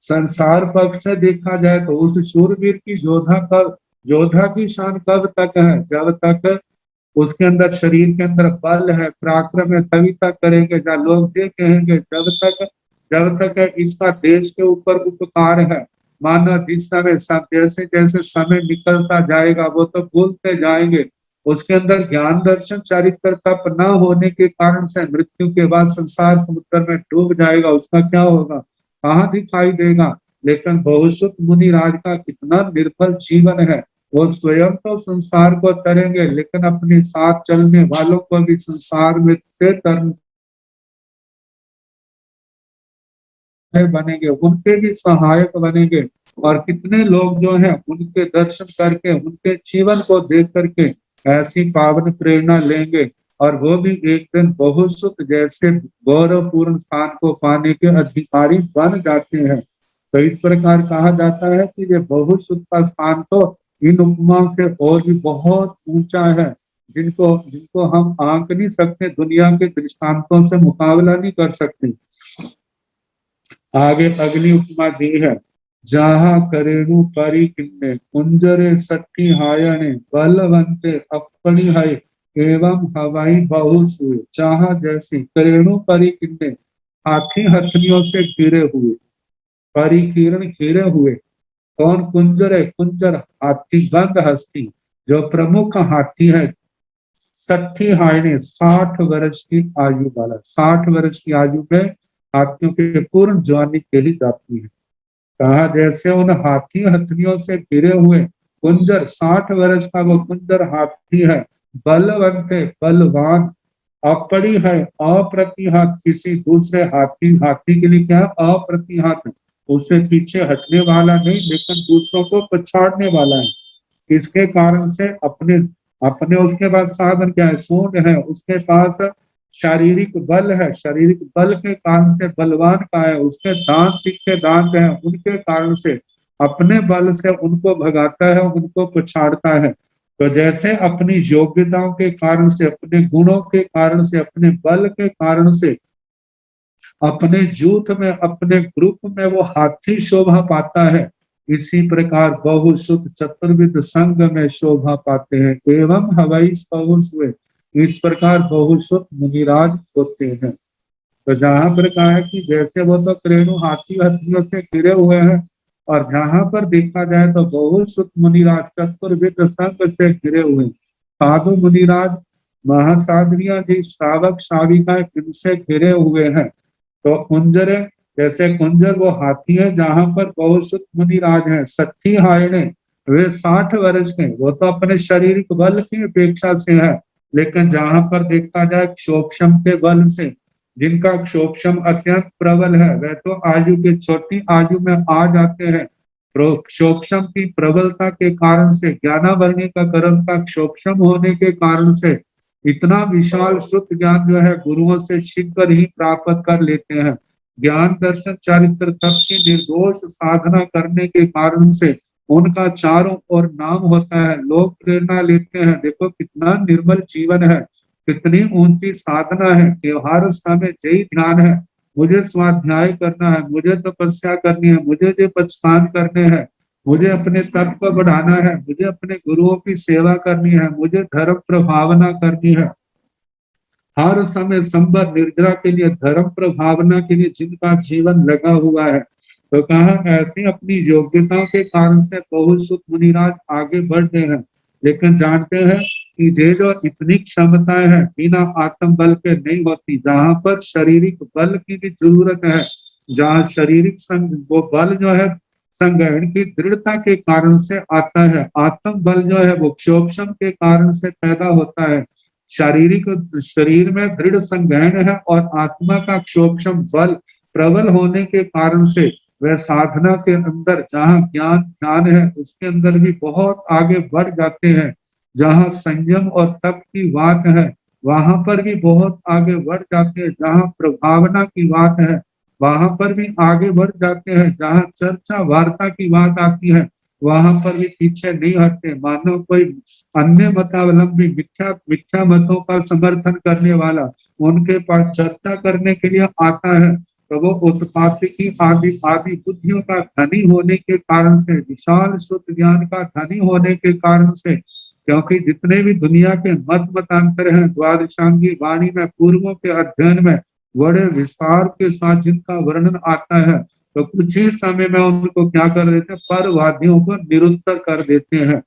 संसार पक्ष से देखा जाए तो उस शूरवीर की योद्धा की शान कब तक है? जब तक उसके अंदर, शरीर के अंदर बल है, पराक्रम है, तभी तक करेंगे। जब लोग ये कहेंगे जब तक इसका देश के ऊपर उपकार है। मानो जिस समय सब जैसे जैसे समय निकलता जाएगा वो तो भूलते जाएंगे। उसके अंदर ज्ञान दर्शन चारित्र तप न होने के कारण से मृत्यु के बाद संसार समुद्र में डूब जाएगा। उसका क्या होगा? कहाँ दिखाई देगा? लेकिन बहुश्रुत मुनि राज का कितना निर्भल जीवन है। वो स्वयं तो संसार को तरेंगे लेकिन अपने साथ चलने वालों को भी संसार में से तरने बनेंगे, उनके भी सहायक बनेंगे। और कितने लोग जो हैं उनके दर्शन करके, उनके जीवन को देख करके ऐसी पावन प्रेरणा लेंगे। और वो भी एक दिन बहुश्रुत जैसे गौरवपूर्ण स्थान को पाने के अधिकारी बन जाते हैं। तो इस प्रकार कहा जाता है कि ये बहुश्रुत का स्थान तो इन उपमा से और भी बहुत ऊंचा है, जिनको जिनको हम आंक नहीं सकते, दुनिया के दृष्टांतों से मुकाबला नहीं कर सकते। आगे अगली उपमा दी है, जहाँ करेणु परी किन्ने कुंजरे सट्टी हायने बलवंते अपनी है एवं हवाई बहुसुए। जहाँ जैसे करेणु परी किन्ने हाथी हथनियों से घिरे हुए, परिकीर्ण घिरे हुए। कौन कुंजर है? कुंजर हाथी गंध हस्ती जो प्रमुख हाथी है, 60 हायने 60 वर्ष की आयु वाला, 60 वर्ष की आयु में हाथियों की पूर्ण जवानी कही जाती है। कहा जैसे उन हाथी हथनियों से घिरे हुए कुंजर, 60 वर्ष का वो कुंजर हाथी है, बलवंत है, बलवान, अपड़ी है, अप्रतिहत, किसी दूसरे हाथी के लिए क्या अप्रतिहत, उससे पीछे हटने वाला नहीं, लेकिन दूसरों को पछाड़ने वाला है। इसके कारण से अपने अपने उसके पास साधन क्या है? सूंड है, उसके पास शारीरिक बल है, शारीरिक बल के कारण से बलवान का है, उसके दांत तीखे दांत हैं, उनके कारण से अपने बल से उनको भगाता है, उनको पछाड़ता है। तो जैसे अपनी योग्यताओं के कारण से, अपने गुणों के कारण से, अपने बल के कारण से, अपने जूथ में, अपने ग्रुप में वो हाथी शोभा पाता है, इसी प्रकार बहुश्रुत चतुर्विध संघ में शोभा पाते हैं। एवं हवाई बहुश्रुत, इस प्रकार बहुश्रुत मुनिराज होते हैं। तो जहां पर कहा है कि जैसे वो तो क्रेणु हाथी हथियों से घिरे हुए हैं, और जहां पर देखा जाए तो बहुश्रुत मुनिराज चतुर्विध संघ से घिरे हुए। साधु मुनिराज, महासाध्वियां जी, श्रावक श्राविकाएं इनसे घिरे हुए हैं। तो कुंजर, जैसे कुंजर वो हाथी है, जहां पर बहुश्रुत मुनिराज है, 60 हायने, वे 60 वर्ष के, वो तो अपने शारीरिक बल की अपेक्षा से है, लेकिन जहां पर देखा जाए क्षोभक्षम के बल से, जिनका क्षोभक्षम अत्यंत प्रबल है, वह तो आयु के छोटी आयु में आ जाते हैं। क्षोभक्षम की प्रबलता के कारण से, ज्ञानावरणी का कर्म का क्षोभक्षम होने के कारण से इतना विशाल शुद्ध ज्ञान जो है गुरुओं से शीघ्र ही प्राप्त कर लेते हैं। ज्ञान दर्शन चारित्र तप की निर्दोष साधना करने के कारण से उनका चारों ओर नाम होता है, लोग प्रेरणा लेते हैं। देखो कितना निर्मल जीवन है, कितनी ऊंची साधना है, व्यवहार समय जय ध्यान है, मुझे स्वाध्याय करना है, मुझे तपस्या करनी है, मुझे जो पचपान करने हैं, मुझे अपने तत्व को बढ़ाना है, मुझे अपने गुरुओं की सेवा करनी है, मुझे धर्म प्रभावना करनी है। हर समय संबद्ध निर्जरा के लिए, धर्म प्रभावना के लिए जिनका जीवन लगा हुआ है, तो कहा ऐसी अपनी योग्यताओं के कारण से बहुश्रुत मुनिराज आगे बढ़ते हैं। लेकिन जानते हैं कि ये जो इतनी क्षमताएं हैं बिना आत्म बल के नहीं होती। जहां पर शारीरिक बल की भी जरूरत है, जहाँ शारीरिक वो बल जो है संग्रहण की दृढ़ता के कारण से आता है, आत्म बल जो है वो क्षोभक्षम के कारण से पैदा होता है। शारीरिक शरीर में दृढ़ संग्रहण है और आत्मा का क्षोभक्षम बल प्रबल होने के कारण से वह साधना के अंदर जहाँ ज्ञान ध्यान है उसके अंदर भी बहुत आगे बढ़ जाते हैं। जहाँ संयम और तप की बात है वहां पर भी बहुत आगे बढ़ जाते हैं। जहाँ प्रभावना की बात है वहां पर भी आगे बढ़ जाते हैं। जहाँ चर्चा वार्ता की बात आती है वहां पर भी पीछे नहीं हटते। मानो कोई अन्य मतावलंबी मिथ्या मतों का समर्थन करने वाला उनके पास चर्चा करने के लिए आता है, तो वो उत्पाती आदि आदि बुद्धियों का धनी होने के कारण से, विशाल शुद्ध ज्ञान का धनी होने के कारण से, क्योंकि जितने भी दुनिया के मतांतर हैं द्वादशांगी वाणी में, पूर्वों के अध्ययन में बड़े विस्तार के साथ जिनका वर्णन आता है, तो कुछ ही समय में उनको क्या कर देते हैं, परवादियों को निरुत्तर कर देते हैं।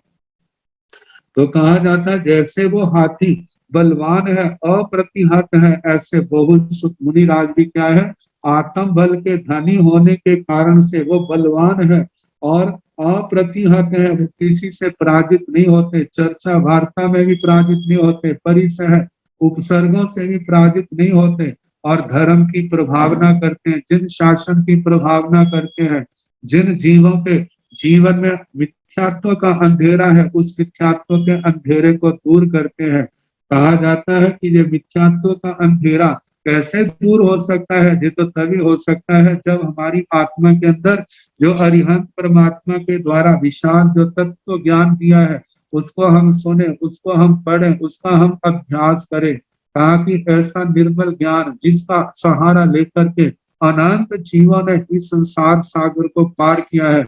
तो कहा जाता है जैसे वो हाथी बलवान है, अप्रतिहत है, ऐसे बहुश्रुत मुनिराज भी क्या है, आत्म बल के धनी होने के कारण से वो बलवान है और अप्रतिहत है, वो किसी से पराजित नहीं होते, चर्चा वार्ता में भी पराजित नहीं होते, परिसह उपसर्गों से भी पराजित नहीं होते, और धर्म की प्रभावना करते हैं। जिन शासन की प्रभावना करते हैं, जिन जीवों के जीवन में मिथ्यात्व का अंधेरा है, उस मिथ्यात्व के अंधेरे को दूर करते हैं। कहा जाता है कि ये मिथ्यात्व का अंधेरा कैसे दूर हो सकता है। ये तो तभी हो सकता है जब हमारी आत्मा के अंदर जो अरिहंत परमात्मा के द्वारा विशाल जो तत्व ज्ञान दिया है उसको हम सुने, उसको हम पढ़ें, उसका हम अभ्यास करें, ताकि ऐसा निर्मल ज्ञान जिसका सहारा लेकर के अनंत जीवों ने इस संसार सागर को पार किया है,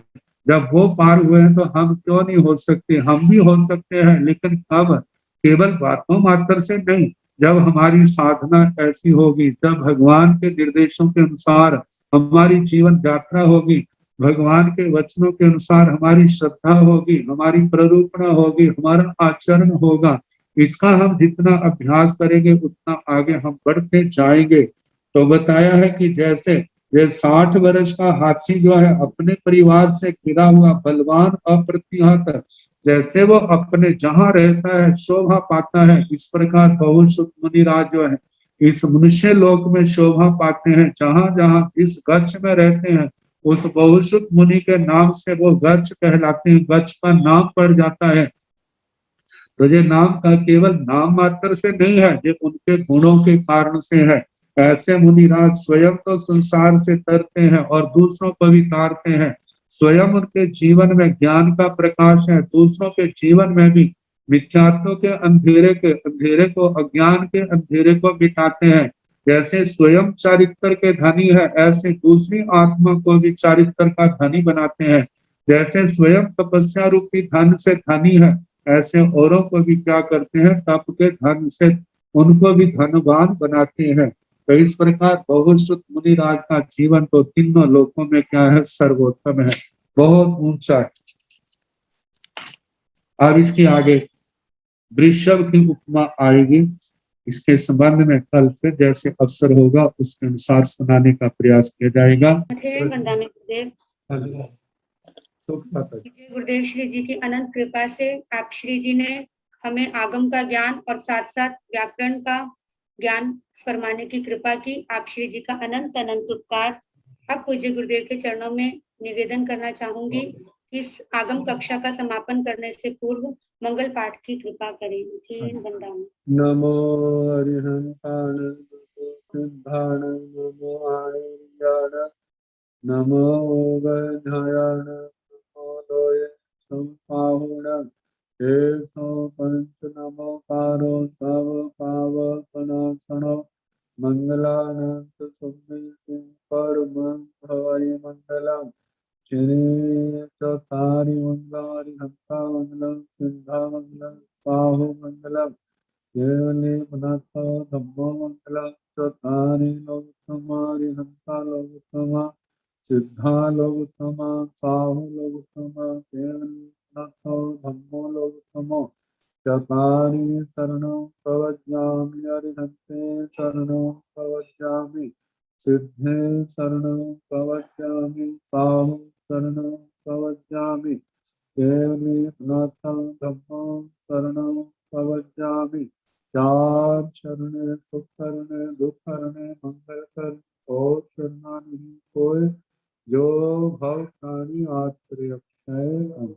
जब वो पार हुए हैं तो हम क्यों नहीं हो सकते। हम भी हो सकते हैं, लेकिन कब? केवल बातों मात्र से नहीं, जब हमारी साधना ऐसी होगी, जब भगवान के निर्देशों के अनुसार हमारी जीवन यात्रा होगी, भगवान के वचनों के अनुसार हमारी श्रद्धा होगी, हमारी प्ररूपणा होगी, हमारा आचरण होगा, इसका हम जितना अभ्यास करेंगे उतना आगे हम बढ़ते जाएंगे। तो बताया है कि जैसे ये 60 वर्ष का हाथी जो है अपने परिवार से घिरा हुआ बलवान अप्रतिहत, जैसे वो अपने जहां रहता है शोभा पाता है, इस प्रकार बहुश्रुत मुनिराज जो है इस मनुष्य लोक में शोभा पाते हैं। जहां जहां जिस गच्छ में रहते हैं उस बहुश्रुत मुनि के नाम से वो गच्छ कहलाते हैं, गच्छ का नाम पड़ जाता है। तो ये नाम का केवल नाम मात्र से नहीं है, ये उनके गुणों के कारण से है। ऐसे मुनिराज स्वयं तो संसार से तरते हैं और दूसरों को भी तारते हैं। स्वयं उनके जीवन में ज्ञान का प्रकाश है, दूसरों के जीवन में भी मिथ्यात्व के अंधेरे को, अज्ञान के अंधेरे को मिटाते हैं। जैसे स्वयं चारित्र के धनी है, ऐसे दूसरी आत्मा को भी चारित्र का धनी बनाते हैं। जैसे स्वयं तपस्या रूपी धन से धनी है, ऐसे औरों को भी क्या करते हैं, तप के धन से उनको भी धनवान बनाते हैं। तो इस प्रकार बहुश्रुत मुनिराज का जीवन तो तीनों लोकों में क्या है, सर्वोत्तम है, बहुत ऊंचा है। अब इसके आगे वृषभ की उपमा आएगी, इसके संबंध में कल फिर जैसे अवसर होगा उसके अनुसार सुनाने का प्रयास किया जाएगा। गुरुदेव श्री जी की अनंत कृपा से आप श्री जी ने हमें आगम का ज्ञान और साथ साथ व्याकरण का ज्ञान फरमाने की कृपा की। आप श्री जी का अनंत अनंत उपकार। अब पूज्य गुरुदेव के चरणों में निवेदन करना चाहूंगी, इस आगम कक्षा का समापन करने से पूर्व मंगल पाठ की कृपा करें। वंदन। नमो अरिहंताण सिद्धाण नमो आर्याण नमो वैधायाण नमो लोय संपाहुण केशव पंच नमोकारो सब पावपनाशनो मंगलानंत सुमेशं परम भवाय मंगलम श्री चौथारी मंगलारि हंता मंगलम सिद्धा मंगलम साहु मंगलम केवले मनाथा धम्मो मंगलम चौथारी लोकतमारि हंता लोकतमा सिद्धा लोकतमा साहु लोकतमा केवले मनाथा धम्मो लोकतमो चतारि शरणं प्रवज्यामि अरिहन्ते शरणं प्रवज्यामि सिद्धे शरणं प्रवज्यामि साहु शरणं प्रवज्यामि केवले नाथं धम्मं शरणं प्रवज्यामि। चार शरणे सुख करने दुख करने मंगल कर और शरणानि कोय जो भव प्राणी आश्रय है।